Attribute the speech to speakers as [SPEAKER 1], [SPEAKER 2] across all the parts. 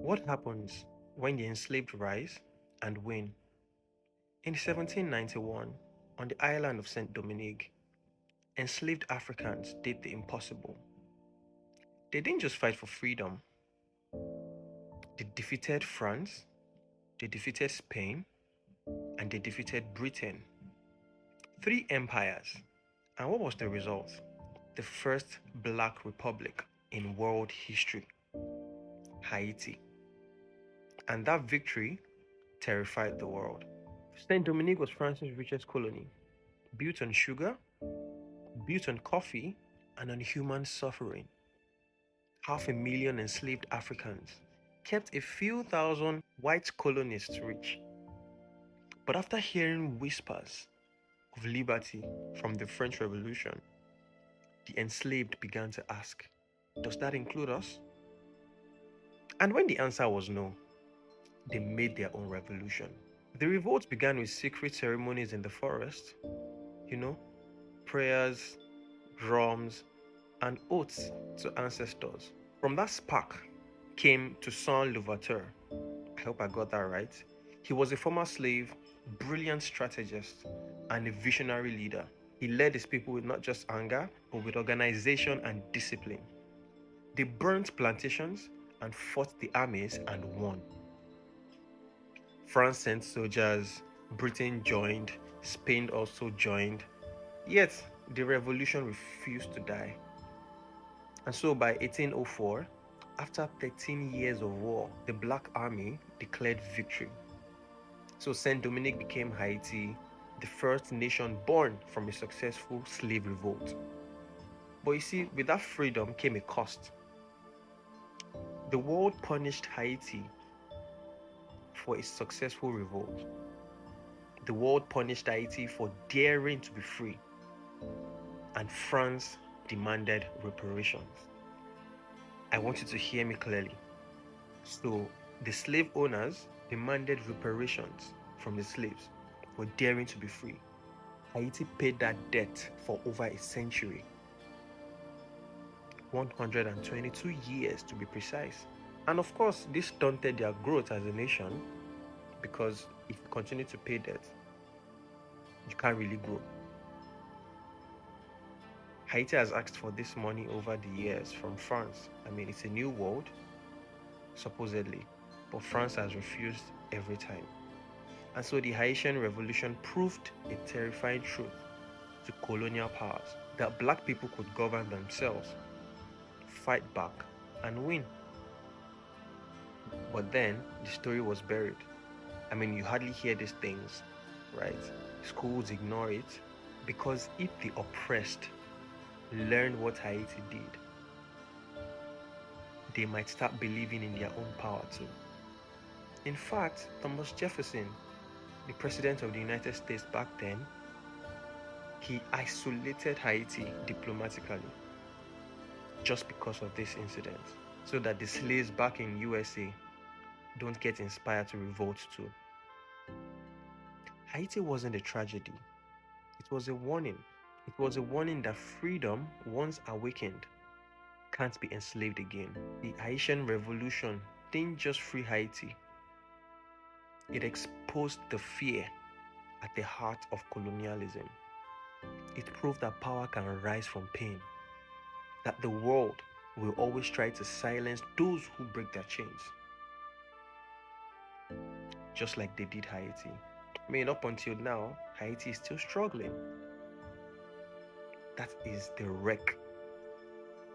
[SPEAKER 1] What happens when the enslaved rise and win? In 1791, on the island of Saint Dominique, enslaved Africans did the impossible. They didn't just fight for freedom, they defeated France, they defeated Spain, and they defeated Britain. Three empires. And what was the result? The first Black Republic in world history, Haiti. And that victory terrified the world. Saint Dominique was France's richest colony, built on sugar, built on coffee, and on human suffering. 500,000 enslaved Africans kept a few thousand white colonists rich. But after hearing whispers of liberty from the French Revolution, the enslaved began to ask, does that include us? And when the answer was no, they made their own revolution. The revolt began with secret ceremonies in the forest, prayers, drums, and oaths to ancestors. From that spark came Toussaint Louverture. I hope I got that right. He was a former slave, brilliant strategist, and a visionary leader. He led his people with not just anger, but with organization and discipline. They burnt plantations and fought the armies and won. France sent soldiers, Britain joined, Spain also joined, yet the revolution refused to die. And so by 1804, after 13 years of war, the Black Army declared victory. So Saint Dominique became Haiti, the first nation born from a successful slave revolt. But you see, with that freedom came a cost. The world punished Haiti for a successful revolt. The world punished Haiti for daring to be free. And France demanded reparations. I want you to hear me clearly. So the slave owners demanded reparations from the slaves for daring to be free. Haiti paid that debt for over a century. 122 years to be precise. And of course, this stunted their growth as a nation, because if you continue to pay debt, you can't really grow. Haiti has asked for this money over the years from France. It's a new world, supposedly, but France has refused every time. And so the Haitian Revolution proved a terrifying truth to colonial powers, that Black people could govern themselves, fight back, and win. But then the story was buried. You hardly hear these things, right? Schools ignore it, because if the oppressed learn what Haiti did, they might start believing in their own power too. In fact, Thomas Jefferson, the president of the United States back then, he isolated Haiti diplomatically just because of this incident, so that the slaves back in USA don't get inspired to revolt too. Haiti wasn't a tragedy. It was a warning. It was a warning that freedom, once awakened, can't be enslaved again. The Haitian Revolution didn't just free Haiti. It exposed the fear at the heart of colonialism. It proved that power can rise from pain, that the world will always try to silence those who break their chains, just like they did Haiti. Up until now, Haiti is still struggling. That is the wreck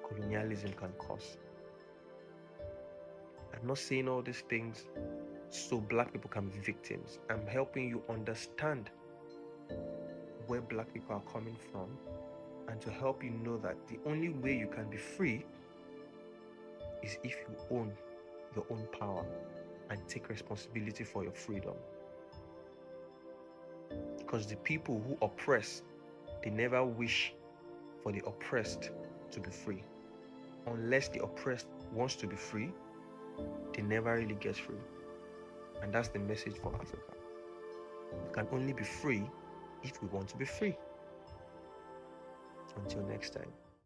[SPEAKER 1] colonialism can cause. I'm not saying all these things so Black people can be victims. I'm helping you understand where Black people are coming from, and to help you know that the only way you can be free is if you own your own power and take responsibility for your freedom. Because the people who oppress, they never wish for the oppressed to be free. Unless the oppressed wants to be free, they never really get free. And that's the message for Africa. We can only be free if we want to be free. Until next time.